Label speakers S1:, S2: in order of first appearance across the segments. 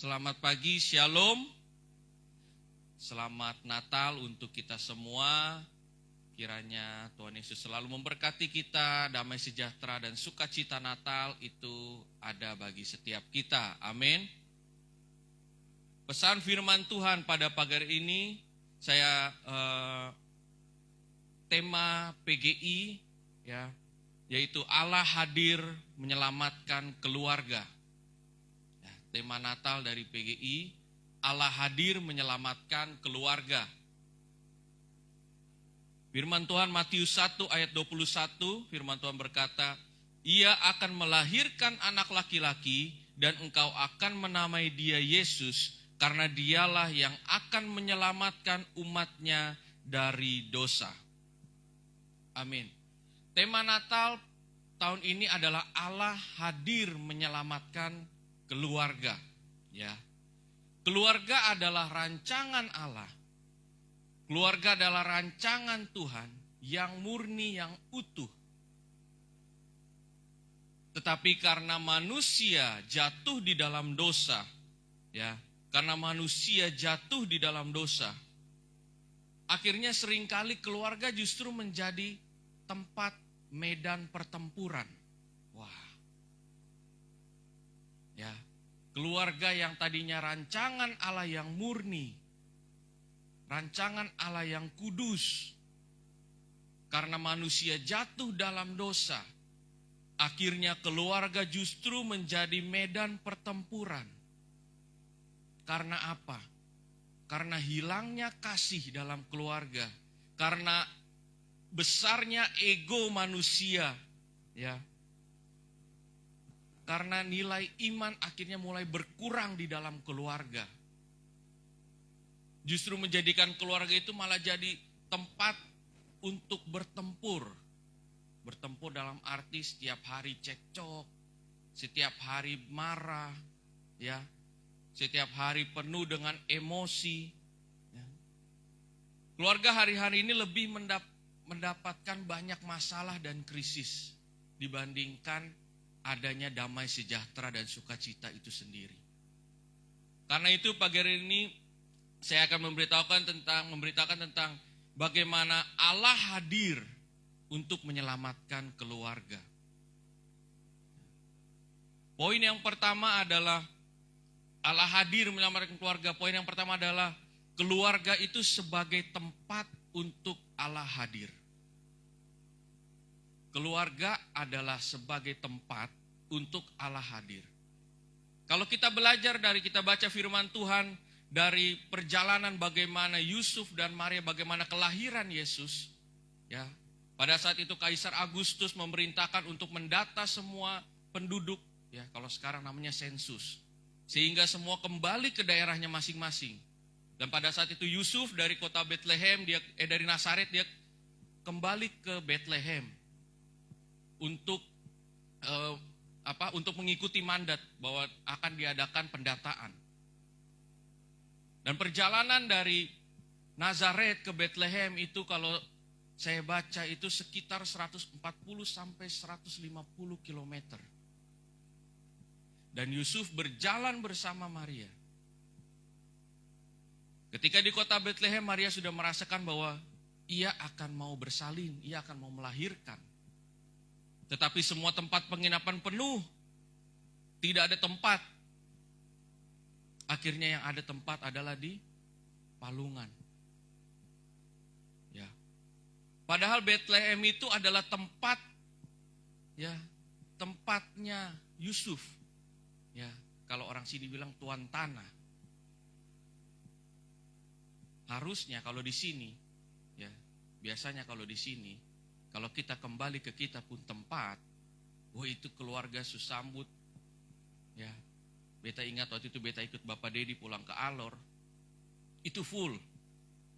S1: Selamat pagi, Shalom. Selamat Natal untuk kita semua. Kiranya Tuhan Yesus selalu memberkati kita, damai sejahtera dan sukacita Natal itu ada bagi setiap kita. Amin. Pesan firman Tuhan pada pagi ini, saya tema PGI, ya, yaitu Allah hadir menyelamatkan keluarga. Ya, tema Natal dari PGI, Allah hadir menyelamatkan keluarga. Firman Tuhan Matius 1 ayat 21, firman Tuhan berkata, Ia akan melahirkan anak laki-laki dan engkau akan menamai dia Yesus, karena dialah yang akan menyelamatkan umatnya dari dosa. Amin. Tema Natal tahun ini adalah Allah hadir menyelamatkan keluarga. Ya. Keluarga adalah rancangan Allah. Keluarga adalah rancangan Tuhan yang murni, yang utuh. Tetapi karena manusia jatuh di dalam dosa, ya, karena manusia jatuh di dalam dosa, akhirnya seringkali keluarga justru menjadi tempat medan pertempuran. Wah. Ya. Keluarga yang tadinya rancangan Allah yang murni, rancangan Allah yang kudus, karena manusia jatuh dalam dosa, akhirnya keluarga justru menjadi medan pertempuran. Karena apa? Karena hilangnya kasih dalam keluarga, karena besarnya ego manusia, ya. Karena nilai iman akhirnya mulai berkurang di dalam keluarga. Justru menjadikan keluarga itu malah jadi tempat untuk bertempur. Bertempur dalam arti setiap hari cekcok, setiap hari marah, ya, setiap hari penuh dengan emosi. Ya. Keluarga hari-hari ini lebih mendapatkan banyak masalah dan krisis dibandingkan adanya damai sejahtera dan sukacita itu sendiri. Karena itu pagi hari ini saya akan memberitakan tentang bagaimana Allah hadir untuk menyelamatkan keluarga. Poin yang pertama adalah Allah hadir menyelamatkan keluarga. Poin yang pertama adalah keluarga itu sebagai tempat untuk Allah hadir. Keluarga adalah sebagai tempat untuk Allah hadir. Kalau kita belajar kita baca firman Tuhan dari perjalanan bagaimana Yusuf dan Maria, bagaimana kelahiran Yesus, ya. Pada saat itu Kaisar Agustus memerintahkan untuk mendata semua penduduk, ya, kalau sekarang namanya sensus, sehingga semua kembali ke daerahnya masing-masing. Dan pada saat itu Yusuf dari kota Bethlehem, dari Nazaret, dia kembali ke Bethlehem untuk mengikuti mandat bahwa akan diadakan pendataan. Dan perjalanan dari Nazaret ke Bethlehem itu kalau saya baca itu sekitar 140 sampai 150 kilometer. Dan Yusuf berjalan bersama Maria. Ketika di kota Bethlehem, Maria sudah merasakan bahwa ia akan mau bersalin, ia akan mau melahirkan. Tetapi semua tempat penginapan penuh. Tidak ada tempat. Akhirnya yang ada tempat adalah di palungan. Ya. Padahal Bethlehem itu adalah tempat, ya, tempatnya Yusuf. Ya, kalau orang sini bilang tuan tanah. Harusnya kalau di sini, ya, biasanya kalau di sini, kalau kita kembali ke kita pun tempat, itu keluarga susambut. Ya, beta ingat waktu itu beta ikut Bapak Dedi pulang ke Alor, itu full.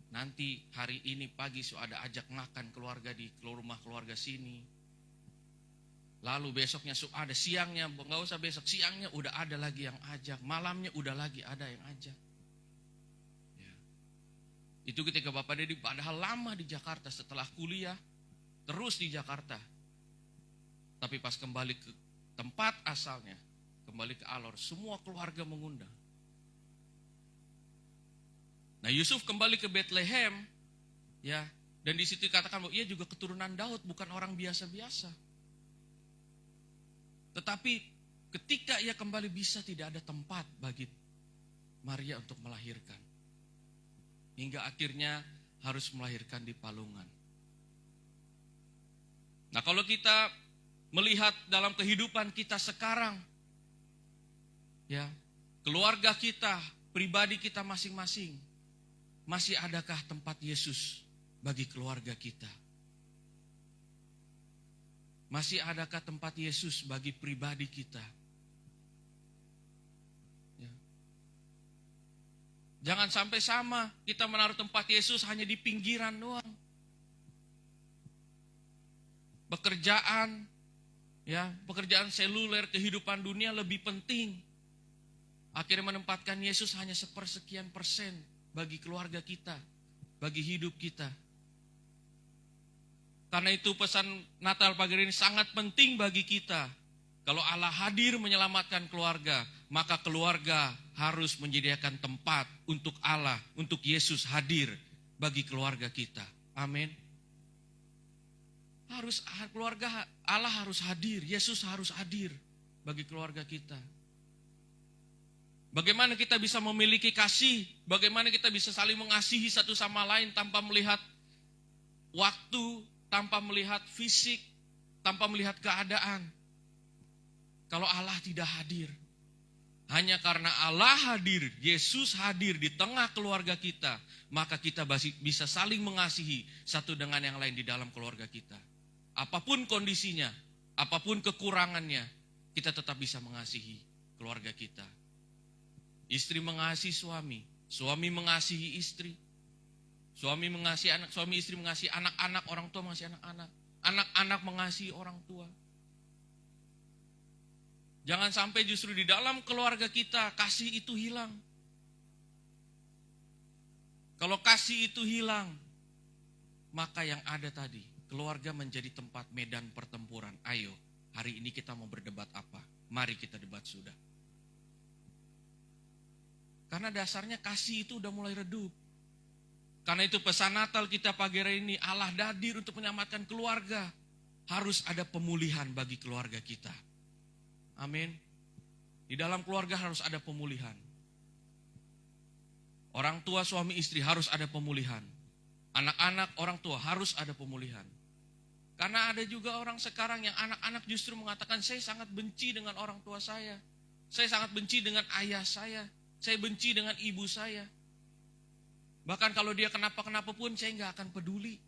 S1: Nanti hari ini pagi ada ajak makan keluarga di rumah keluarga sini. Lalu besoknya ada, siangnya, nggak usah besok, siangnya udah ada lagi yang ajak, malamnya udah lagi ada yang ajak. Ya. Itu ketika Bapak Dedi padahal lama di Jakarta, setelah kuliah terus di Jakarta. Tapi pas kembali ke tempat asalnya, kembali ke Alor, semua keluarga mengundang. Nah, Yusuf kembali ke Bethlehem, ya, dan di situ dikatakan bahwa ia juga keturunan Daud, bukan orang biasa-biasa. Tetapi ketika ia kembali bisa tidak ada tempat bagi Maria untuk melahirkan. Hingga akhirnya harus melahirkan di palungan. Nah, kalau kita melihat dalam kehidupan kita sekarang, ya, keluarga kita, pribadi kita masing-masing, masih adakah tempat Yesus bagi keluarga kita? Masih adakah tempat Yesus bagi pribadi kita? Ya. Jangan sampai sama kita menaruh tempat Yesus hanya di pinggiran doang. Pekerjaan, ya, pekerjaan seluler, kehidupan dunia lebih penting. Akhirnya menempatkan Yesus hanya sepersekian persen bagi keluarga kita, bagi hidup kita. Karena itu pesan Natal pagi ini sangat penting bagi kita. Kalau Allah hadir menyelamatkan keluarga, maka keluarga harus menyediakan tempat untuk Allah, untuk Yesus hadir bagi keluarga kita. Amin. Harus keluarga Allah harus hadir, Yesus harus hadir bagi keluarga kita. Bagaimana kita bisa memiliki kasih? Bagaimana kita bisa saling mengasihi satu sama lain tanpa melihat waktu, tanpa melihat fisik, tanpa melihat keadaan? Kalau Allah tidak hadir, hanya karena Allah hadir, Yesus hadir di tengah keluarga kita, maka kita bisa saling mengasihi satu dengan yang lain di dalam keluarga kita. Apapun kondisinya, apapun kekurangannya, kita tetap bisa mengasihi keluarga kita. Istri mengasihi suami, suami mengasihi istri, suami mengasihi anak, suami istri mengasihi anak-anak, orang tua mengasihi anak-anak, anak-anak mengasihi orang tua. Jangan sampai justru di dalam keluarga kita kasih itu hilang. Kalau kasih itu hilang, maka yang ada tadi, keluarga menjadi tempat medan pertempuran. Ayo, hari ini kita mau berdebat apa? Mari kita debat sudah. Karena dasarnya kasih itu udah mulai redup. Karena itu pesan Natal kita pagi hari ini, Allah hadir untuk menyelamatkan keluarga. Harus ada pemulihan bagi keluarga kita. Amin. Di dalam keluarga harus ada pemulihan. Orang tua, suami, istri harus ada pemulihan. Anak-anak, orang tua harus ada pemulihan. Karena ada juga orang sekarang yang anak-anak justru mengatakan, saya sangat benci dengan orang tua saya. Saya sangat benci dengan ayah saya. Saya benci dengan ibu saya. Bahkan kalau dia kenapa-kenapa pun saya nggak akan peduli.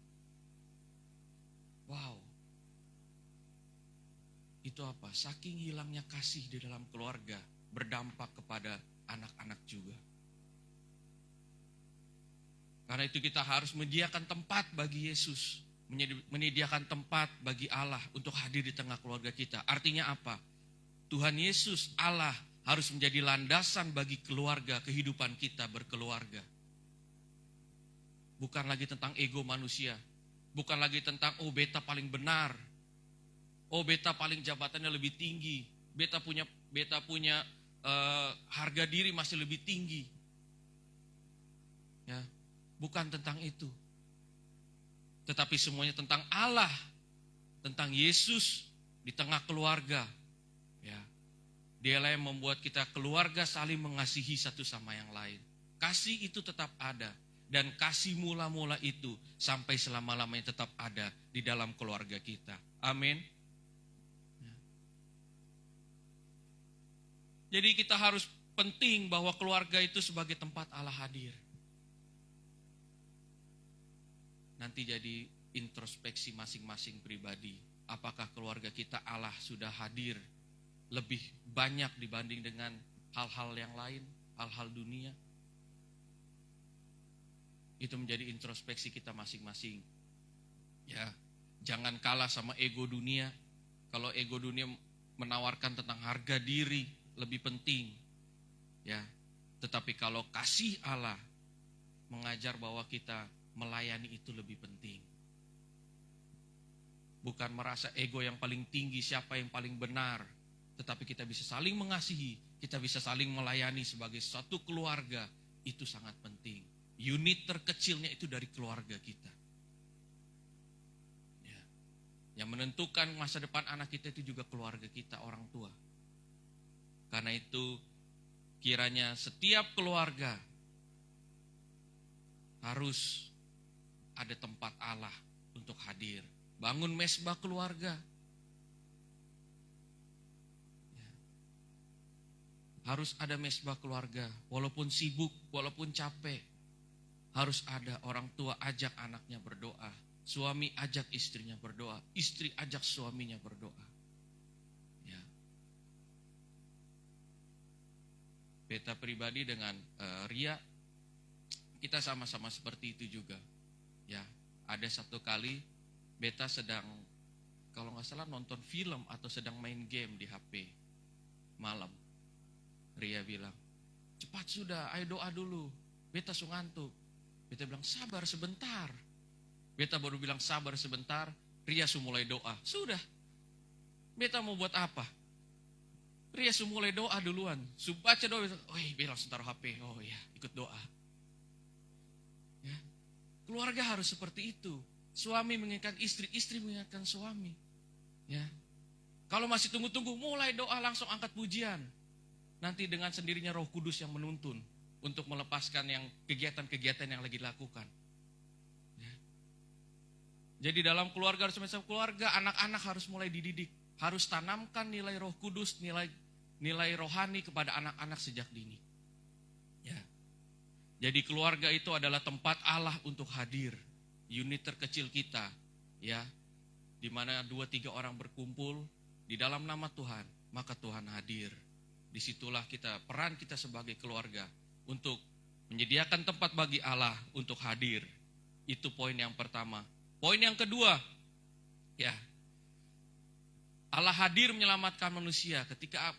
S1: Wow. Itu apa? Saking hilangnya kasih di dalam keluarga berdampak kepada anak-anak juga. Karena itu kita harus menyediakan tempat bagi Yesus. Menyediakan tempat bagi Allah untuk hadir di tengah keluarga kita. Artinya apa? Tuhan Yesus, Allah, harus menjadi landasan bagi keluarga, kehidupan kita berkeluarga. Bukan lagi tentang ego manusia. Bukan lagi tentang, oh beta paling benar. Oh beta paling jabatannya lebih tinggi. Beta punya harga diri masih lebih tinggi. Ya, bukan tentang itu. Tetapi semuanya tentang Allah. Tentang Yesus di tengah keluarga. Ya. Dialah yang membuat kita keluarga saling mengasihi satu sama yang lain. Kasih itu tetap ada. Dan kasih mula-mula itu sampai selama-lamanya tetap ada di dalam keluarga kita. Amin. Jadi kita harus penting bahwa keluarga itu sebagai tempat Allah hadir. Nanti jadi introspeksi masing-masing pribadi. Apakah keluarga kita Allah sudah hadir lebih banyak dibanding dengan hal-hal yang lain, hal-hal dunia? Itu menjadi introspeksi kita masing-masing. Ya, jangan kalah sama ego dunia. Kalau ego dunia menawarkan tentang harga diri lebih penting. Ya, tetapi kalau kasih Allah mengajar bahwa kita melayani itu lebih penting. Bukan merasa ego yang paling tinggi, siapa yang paling benar. Tetapi kita bisa saling mengasihi, kita bisa saling melayani sebagai satu keluarga. Itu sangat penting. Unit terkecilnya itu dari keluarga kita. Ya. Yang menentukan masa depan anak kita itu juga keluarga kita, orang tua. Karena itu kiranya setiap keluarga harus ada tempat Allah untuk hadir. Bangun mesbah keluarga. Harus ada mesbah keluarga, walaupun sibuk, walaupun capek. Harus ada orang tua ajak anaknya berdoa, suami ajak istrinya berdoa, istri ajak suaminya berdoa. Ya. Beta pribadi dengan Ria, kita sama-sama seperti itu juga. Ya, ada satu kali Beta sedang, kalau nggak salah nonton film atau sedang main game di HP malam. Ria bilang, cepat sudah, ayo doa dulu. Beta ngantuk. Beta bilang, sabar sebentar. Beta baru bilang sabar sebentar, Ria mulai doa. Sudah, Beta mau buat apa? Ria mulai doa duluan. Baca doa, bilang sebentar HP. Oh iya, ikut doa. Ya. Keluarga harus seperti itu. Suami mengingatkan istri, istri mengingatkan suami. Ya. Kalau masih tunggu-tunggu, mulai doa langsung angkat pujian. Nanti dengan sendirinya Roh Kudus yang menuntun untuk melepaskan yang kegiatan-kegiatan yang lagi dilakukan. Ya. Jadi dalam keluarga harus macam keluarga, anak-anak harus mulai dididik, harus tanamkan nilai Roh Kudus, nilai rohani kepada anak-anak sejak dini. Ya. Jadi keluarga itu adalah tempat Allah untuk hadir, unit terkecil kita, ya, di mana 2-3 orang berkumpul di dalam nama Tuhan, maka Tuhan hadir. Disitulah peran kita sebagai keluarga untuk menyediakan tempat bagi Allah untuk hadir. Itu poin yang pertama. Poin yang kedua, ya, Allah hadir menyelamatkan manusia. Ketika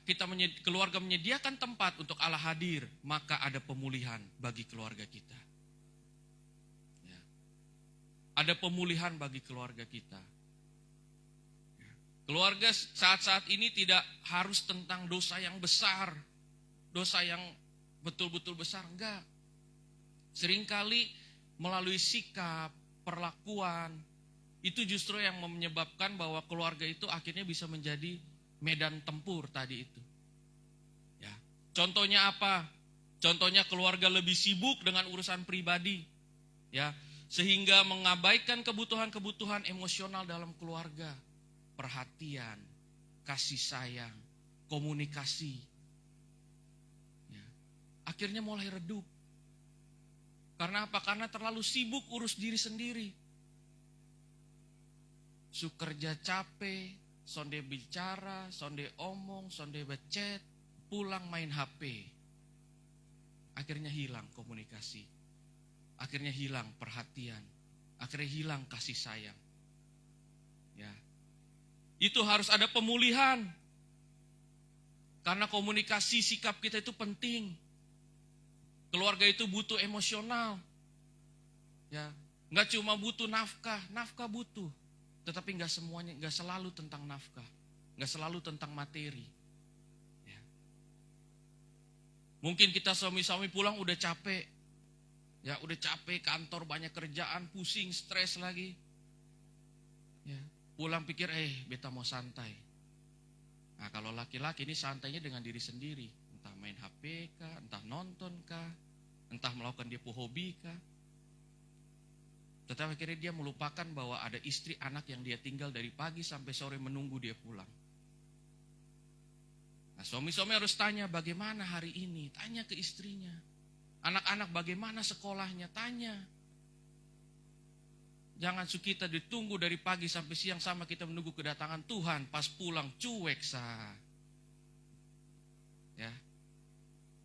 S1: keluarga menyediakan tempat untuk Allah hadir, maka ada pemulihan bagi keluarga kita. Ya. Ada pemulihan bagi keluarga kita. Keluarga saat-saat ini tidak harus tentang dosa yang besar, dosa yang betul-betul besar, enggak. Seringkali melalui sikap, perlakuan, itu justru yang menyebabkan bahwa keluarga itu akhirnya bisa menjadi medan tempur tadi itu. Ya. Contohnya apa? Contohnya keluarga lebih sibuk dengan urusan pribadi, ya, sehingga mengabaikan kebutuhan-kebutuhan emosional dalam keluarga. Perhatian, kasih sayang, komunikasi. Ya. Akhirnya mulai redup. Karena apa? Karena terlalu sibuk urus diri sendiri. Kerja capek, sonde bicara, sonde omong, sonde becet, pulang main HP. Akhirnya hilang komunikasi. Akhirnya hilang perhatian. Akhirnya hilang kasih sayang. Ya. Itu harus ada pemulihan. Karena komunikasi sikap kita itu penting. Keluarga itu butuh emosional. Ya, enggak cuma butuh nafkah butuh. Tetapi enggak semuanya, enggak selalu tentang nafkah. Enggak selalu tentang materi. Ya. Mungkin kita suami-suami pulang udah capek. Ya, udah capek, kantor banyak kerjaan, pusing, stres lagi. Ya. Pulang pikir, beta mau santai. Nah, kalau laki-laki ini santainya dengan diri sendiri. Entah main HP kah, entah nonton kah, entah melakukan dia hobi kah. Tetapi akhirnya dia melupakan bahwa ada istri, anak yang dia tinggal dari pagi sampai sore menunggu dia pulang. Nah, suami-suami harus tanya bagaimana hari ini, tanya ke istrinya. Anak-anak bagaimana sekolahnya, tanya. Jangan kita ditunggu dari pagi sampai siang sama kita menunggu kedatangan Tuhan. Pas pulang cuek sah. Ya.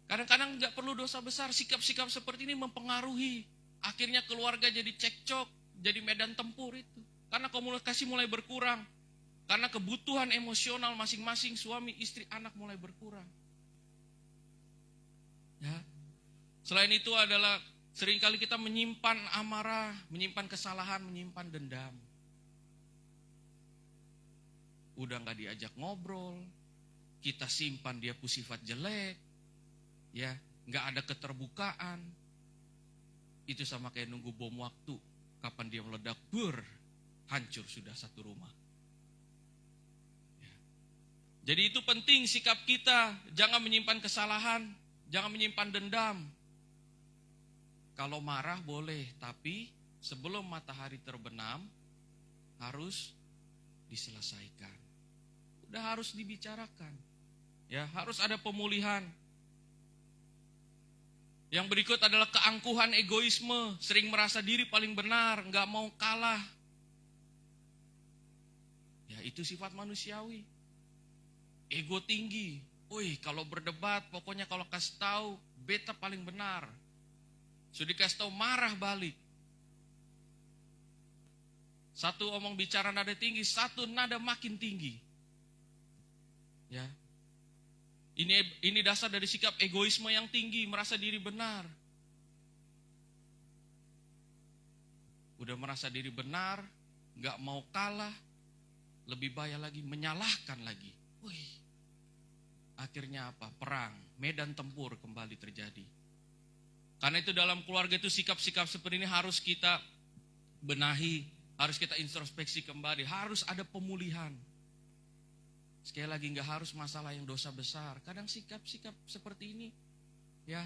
S1: Kadang-kadang gak perlu dosa besar. Sikap-sikap seperti ini mempengaruhi. Akhirnya keluarga jadi cekcok. Jadi medan tempur itu. Karena komunikasi mulai berkurang. Karena kebutuhan emosional masing-masing suami, istri, anak mulai berkurang. Ya. Selain itu adalah seringkali kita menyimpan amarah, menyimpan kesalahan, menyimpan dendam. Udah gak diajak ngobrol, kita simpan dia sifat jelek, ya, gak ada keterbukaan. itu sama kayak nunggu bom waktu. Kapan dia meledak, hancur sudah satu rumah. Ya. Jadi itu penting sikap kita, jangan menyimpan kesalahan, jangan menyimpan dendam. Kalau marah boleh, tapi sebelum matahari terbenam harus diselesaikan. Udah harus dibicarakan. Ya, harus ada pemulihan. Yang berikut adalah keangkuhan egoisme, sering merasa diri paling benar, nggak mau kalah. Ya, itu sifat manusiawi. Ego tinggi. Kalau berdebat, pokoknya kalau kasih tahu, beta paling benar. Sudah dikasih tahu marah balik. Satu omong bicara nada tinggi, satu nada makin tinggi. Ya. Ini dasar dari sikap egoisme yang tinggi, merasa diri benar. Udah merasa diri benar, nggak mau kalah, lebih bahaya lagi menyalahkan lagi. Akhirnya apa? Perang, medan tempur kembali terjadi. Karena itu dalam keluarga itu sikap-sikap seperti ini harus kita benahi, harus kita introspeksi kembali, harus ada pemulihan. Sekali lagi nggak harus masalah yang dosa besar. Kadang sikap-sikap seperti ini ya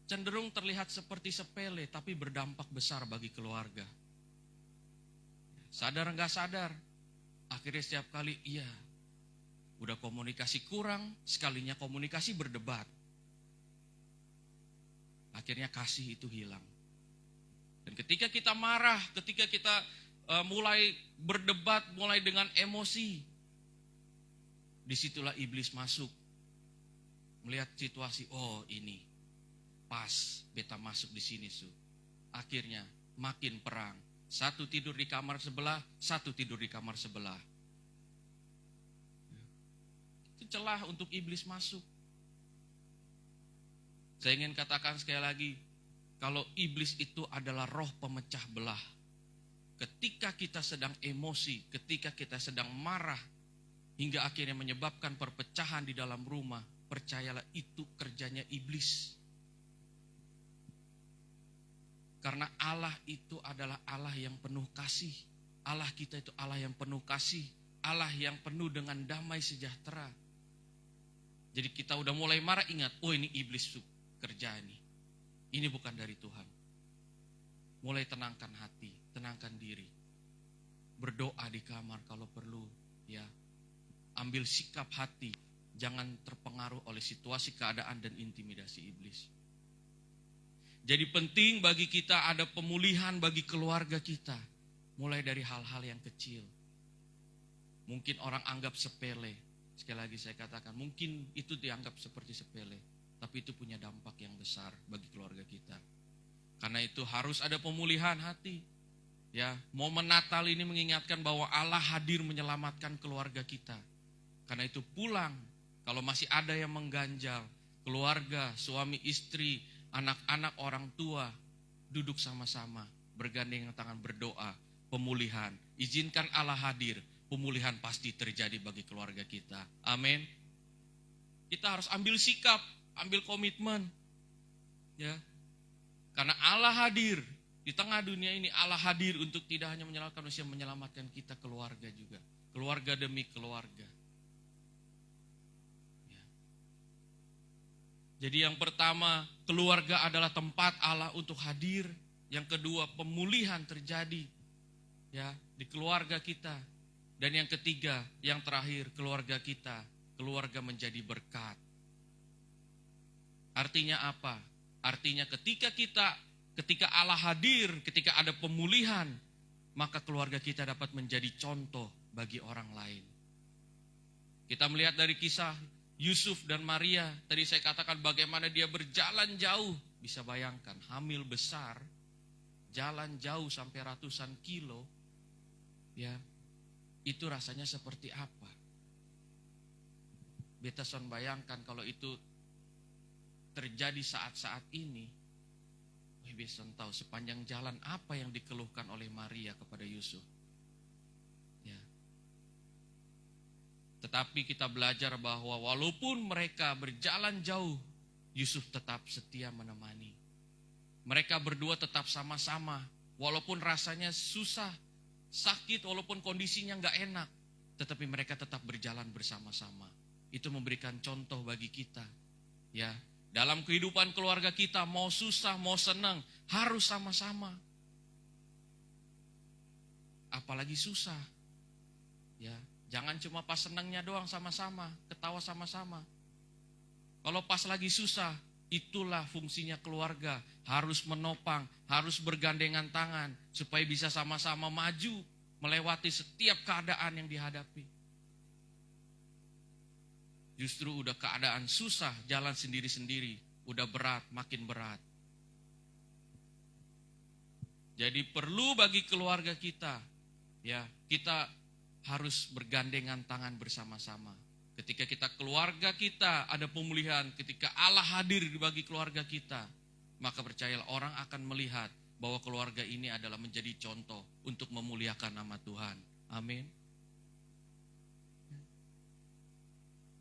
S1: cenderung terlihat seperti sepele tapi berdampak besar bagi keluarga. Sadar nggak sadar, akhirnya setiap kali udah komunikasi kurang, sekalinya komunikasi berdebat. Akhirnya kasih itu hilang. Dan ketika kita marah, ketika kita mulai berdebat, mulai dengan emosi, disitulah iblis masuk. Melihat situasi, ini pas beta masuk di sini. Akhirnya makin perang. Satu tidur di kamar sebelah, satu tidur di kamar sebelah. Itu celah untuk iblis masuk. Saya ingin katakan sekali lagi, kalau iblis itu adalah roh pemecah belah. Ketika kita sedang emosi, ketika kita sedang marah, hingga akhirnya menyebabkan perpecahan di dalam rumah, percayalah itu kerjanya iblis. Karena Allah itu adalah Allah yang penuh kasih. Allah kita itu Allah yang penuh kasih. Allah yang penuh dengan damai sejahtera. Jadi kita udah mulai marah, ingat, ini iblis kerja ini. Ini bukan dari Tuhan. Mulai tenangkan hati, tenangkan diri. Berdoa di kamar kalau perlu, ya. Ambil sikap hati, jangan terpengaruh oleh situasi, keadaan, dan intimidasi iblis. Jadi penting bagi kita ada pemulihan bagi keluarga kita. Mulai dari hal-hal yang kecil. Mungkin orang anggap sepele. Sekali lagi saya katakan, mungkin itu dianggap seperti sepele. Tapi itu punya dampak yang besar bagi keluarga kita. Karena itu harus ada pemulihan hati. Ya, momen Natal ini mengingatkan bahwa Allah hadir menyelamatkan keluarga kita. Karena itu pulang, kalau masih ada yang mengganjal, keluarga, suami, istri, anak-anak, orang tua, duduk sama-sama, bergandengan tangan berdoa, pemulihan. Izinkan Allah hadir, pemulihan pasti terjadi bagi keluarga kita. Amin. Kita harus ambil sikap, ambil komitmen. Ya. Karena Allah hadir di tengah dunia ini, Allah hadir untuk tidak hanya menyelamatkan manusia, menyelamatkan kita keluarga juga. Keluarga demi keluarga. Jadi yang pertama, keluarga adalah tempat Allah untuk hadir. Yang kedua, pemulihan terjadi ya di keluarga kita. Dan yang ketiga, yang terakhir, keluarga kita, keluarga menjadi berkat. Artinya apa? Artinya ketika Allah hadir, ketika ada pemulihan, maka keluarga kita dapat menjadi contoh bagi orang lain. Kita melihat dari kisah Yusuf dan Maria, tadi saya katakan bagaimana dia berjalan jauh. Bisa bayangkan, hamil besar, jalan jauh sampai ratusan kilo. Ya, itu rasanya seperti apa? Beta son bayangkan kalau itu terjadi saat-saat ini. Beta son tahu sepanjang jalan apa yang dikeluhkan oleh Maria kepada Yusuf. Tetapi kita belajar bahwa walaupun mereka berjalan jauh, Yusuf tetap setia menemani. Mereka berdua tetap sama-sama. Walaupun rasanya susah, sakit, walaupun kondisinya nggak enak. Tetapi mereka tetap berjalan bersama-sama. Itu memberikan contoh bagi kita. Ya, dalam kehidupan keluarga kita, mau susah, mau senang, harus sama-sama. Apalagi susah. Ya, jangan cuma pas senangnya doang sama-sama, ketawa sama-sama. Kalau pas lagi susah, itulah fungsinya keluarga. Harus menopang, harus bergandengan tangan, supaya bisa sama-sama maju, melewati setiap keadaan yang dihadapi. Justru udah keadaan susah, jalan sendiri-sendiri, udah berat, makin berat. Jadi perlu bagi keluarga kita, ya, kita harus bergandengan tangan bersama-sama. Ketika kita keluarga kita ada pemulihan, ketika Allah hadir bagi keluarga kita, maka percayalah orang akan melihat bahwa keluarga ini adalah menjadi contoh untuk memuliakan nama Tuhan. Amin.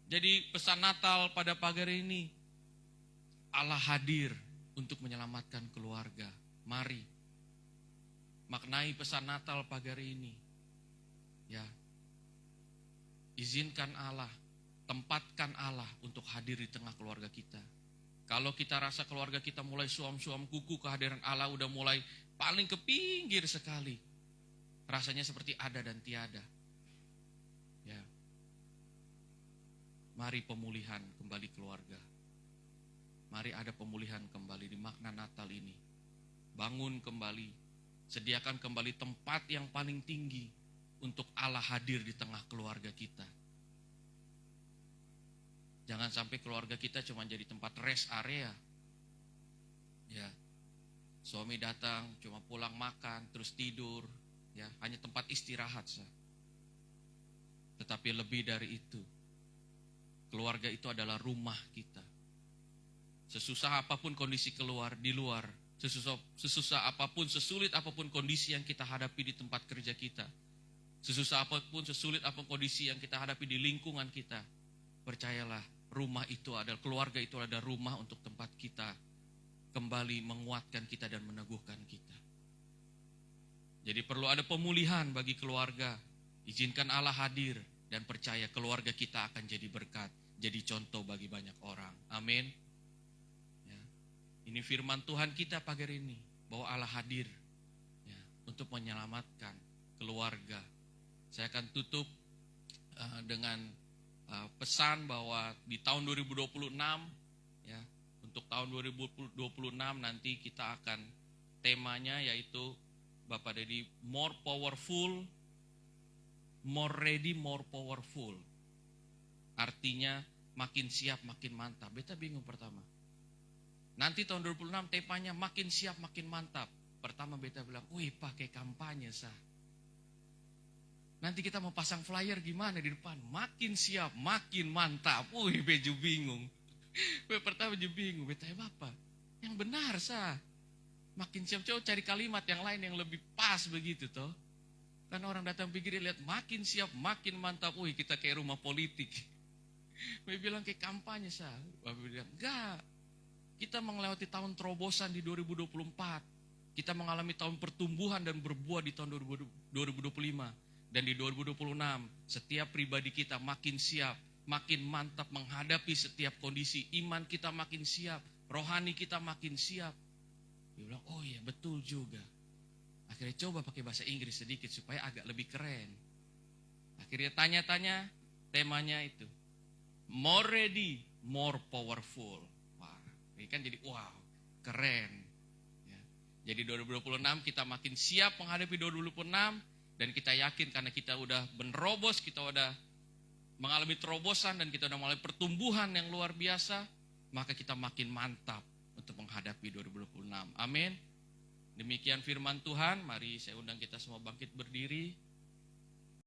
S1: Jadi pesan Natal pada pagi hari ini, Allah hadir untuk menyelamatkan keluarga. Mari maknai pesan Natal pagi hari ini. Ya, izinkan Allah, tempatkan Allah untuk hadir di tengah keluarga kita. Kalau kita rasa keluarga kita mulai suam-suam kuku, kehadiran Allah udah mulai paling ke pinggir sekali. Rasanya seperti ada dan tiada. Ya. Mari pemulihan kembali keluarga. Mari ada pemulihan kembali di makna Natal ini. Bangun kembali, sediakan kembali tempat yang paling tinggi untuk Allah hadir di tengah keluarga kita. Jangan sampai keluarga kita cuma jadi tempat rest area. Ya. Suami datang cuma pulang makan terus tidur, ya, hanya tempat istirahat saja. Tetapi lebih dari itu, keluarga itu adalah rumah kita. Sesusah apapun kondisi di luar, sesusah apapun, sesulit apapun kondisi yang kita hadapi di tempat kerja kita, sesusah apapun, sesulit apapun kondisi yang kita hadapi di lingkungan kita, percayalah, rumah itu adalah, keluarga itu adalah rumah untuk tempat kita kembali menguatkan kita dan meneguhkan kita. Jadi perlu ada pemulihan bagi keluarga. Izinkan Allah hadir dan percaya keluarga kita akan jadi berkat, jadi contoh bagi banyak orang. Amin. Ya. Ini firman Tuhan kita pagi hari ini, bahwa Allah hadir, ya, untuk menyelamatkan keluarga. Saya akan tutup dengan pesan bahwa di tahun 2026, ya, untuk tahun 2026 nanti kita akan temanya yaitu Bapak Dedi, more powerful, more ready, more powerful. Artinya makin siap, makin mantap. Beta bingung pertama. Nanti tahun 2026 temanya makin siap, makin mantap. Pertama beta bilang, wih pakai kampanye sah. Nanti kita mau pasang flyer gimana di depan? Makin siap, makin mantap. Wih beju bingung. Pertama beju bingung. Beta apa? Yang benar sah. Makin siap, coba cari kalimat yang lain yang lebih pas begitu toh. Kan orang datang pikir lihat makin siap, makin mantap. Wih kita kayak rumah politik. Bapak bilang kayak kampanye sah. Bapak bilang enggak. Kita melewati tahun terobosan di 2024. Kita mengalami tahun pertumbuhan dan berbuah di tahun 2025. Dan di 2026 setiap pribadi kita makin siap, makin mantap menghadapi setiap kondisi. Iman kita makin siap, rohani kita makin siap. Dia bilang, oh iya betul juga. Akhirnya coba pakai bahasa Inggris sedikit supaya agak lebih keren. Akhirnya tanya-tanya, temanya itu. More ready, more powerful. Wah, ini kan jadi wow, keren. Ya. Jadi 2026 kita makin siap menghadapi 2026. Dan kita yakin karena kita udah menerobos, kita udah mengalami terobosan dan kita udah mulai pertumbuhan yang luar biasa. Maka kita makin mantap untuk menghadapi 2026. Amin. Demikian firman Tuhan. Mari saya undang kita semua bangkit berdiri.